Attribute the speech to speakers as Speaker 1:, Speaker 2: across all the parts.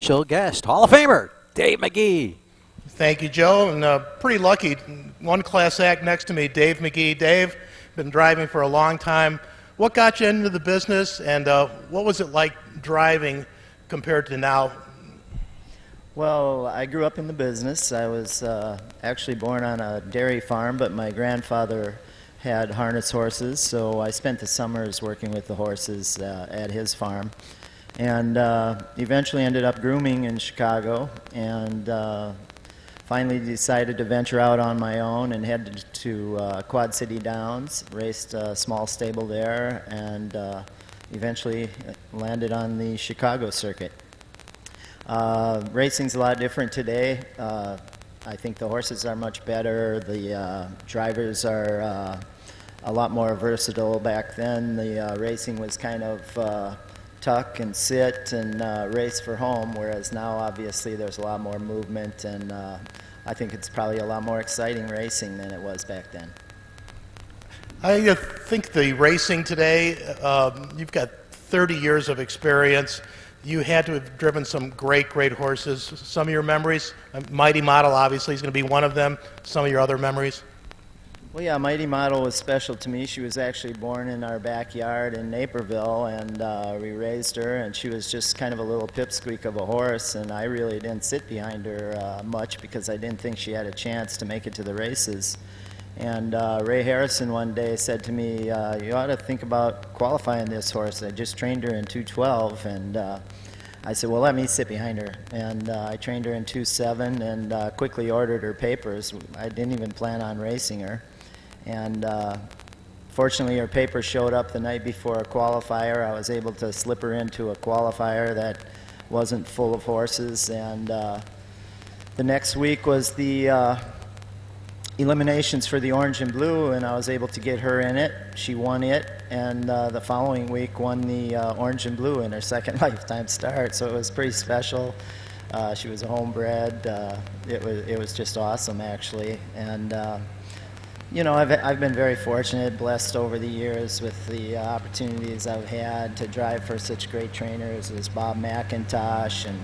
Speaker 1: special guest, Hall of Famer, Dave Magee.
Speaker 2: Thank you, Joe, and pretty lucky. One class act next to me, Dave Magee. Dave, been driving for a long time. What got you into the business, and what was it like driving compared to now?
Speaker 3: Well, I grew up in the business. I was actually born on a dairy farm, but my grandfather had harness horses, so I spent the summers working with the horses at his farm. And eventually ended up grooming in Chicago, and finally decided to venture out on my own and headed to Quad City Downs, raced a small stable there, and eventually landed on the Chicago circuit. Racing's a lot different today. I think the horses are much better. The drivers are a lot more versatile. Back then, the racing was kind of tuck and sit and race for home, whereas now obviously there's a lot more movement, and I think it's probably a lot more exciting racing than it was back then.
Speaker 2: I think the racing today, you've got 30 years of experience. You had to have driven some great, great horses. Some of your memories, Mighty Model obviously is going to be one of them. Some of your other memories?
Speaker 3: Well, yeah, Mighty Model was special to me. She was actually born in our backyard in Naperville, and we raised her, and she was just kind of a little pipsqueak of a horse, and I really didn't sit behind her much because I didn't think she had a chance to make it to the races. And Ray Harrison one day said to me, you ought to think about qualifying this horse. I just trained her in 212, and I said, well, let me sit behind her. And I trained her in 2.7 and quickly ordered her papers. I didn't even plan on racing her. And fortunately, her papers showed up the night before a qualifier. I was able to slip her into a qualifier that wasn't full of horses. And the next week was the eliminations for the orange and blue, and I was able to get her in it. She won it, and the following week won the orange and blue in her second lifetime start. So it was pretty special. She was a homebred. It was just awesome, actually. And you know, I've been very fortunate, blessed over the years with the opportunities I've had to drive for such great trainers as Bob McIntosh, and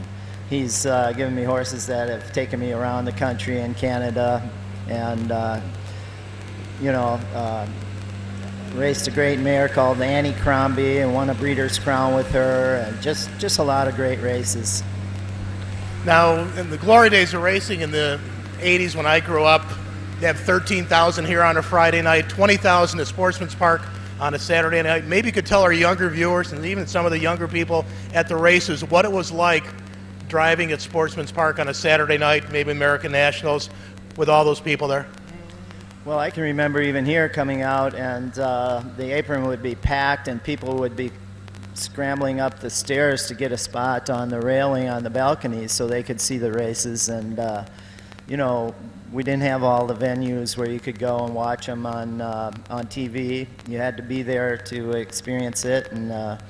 Speaker 3: he's given me horses that have taken me around the country and Canada, and you know, raced a great mare called Annie Crombie and won a Breeders' Crown with her, and just a lot of great races.
Speaker 2: Now, in the glory days of racing in the 80s when I grew up, they have 13,000 here on a Friday night, 20,000 at Sportsman's Park on a Saturday night. Maybe you could tell our younger viewers and even some of the younger people at the races what it was like driving at Sportsman's Park on a Saturday night, maybe American Nationals, with all those people there.
Speaker 3: Well, I can remember even here coming out, and the apron would be packed and people would be scrambling up the stairs to get a spot on the railing on the balconies so they could see the races. And you know, we didn't have all the venues where you could go and watch them on TV. You had to be there to experience it, and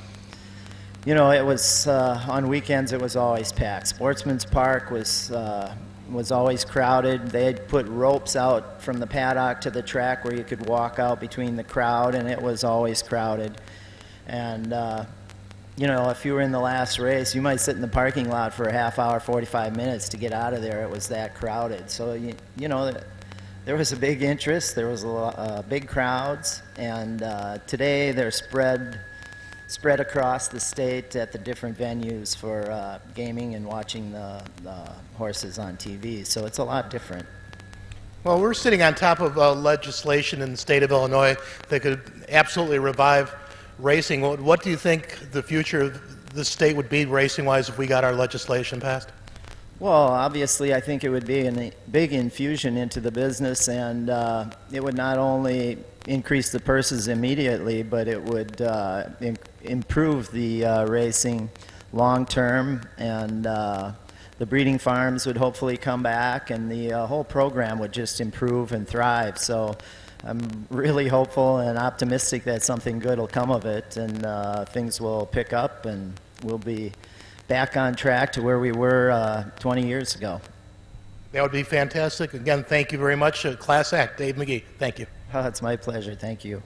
Speaker 3: you know, it was on weekends. It was always packed. Sportsman's Park was always crowded. They'd put ropes out from the paddock to the track where you could walk out between the crowd, and it was always crowded. And you know, if you were in the last race, you might sit in the parking lot for a half hour, 45 minutes to get out of there. It was that crowded. So, you know, there was a big interest. There was big crowds. And today they're spread across the state at the different venues for gaming and watching the horses on TV. So it's a lot different.
Speaker 2: Well, we're sitting on top of legislation in the state of Illinois that could absolutely revive racing. What do you think the future of the state would be racing-wise if we got our legislation passed?
Speaker 3: Well, obviously I think it would be a big infusion into the business, and it would not only increase the purses immediately, but it would improve the racing long-term, and the breeding farms would hopefully come back, and the whole program would just improve and thrive. So I'm really hopeful and optimistic that something good will come of it, and things will pick up, and we'll be back on track to where we were 20 years ago.
Speaker 2: That would be fantastic. Again, thank you very much. Class act, Dave Magee. Thank you.
Speaker 3: Oh, it's my pleasure. Thank you.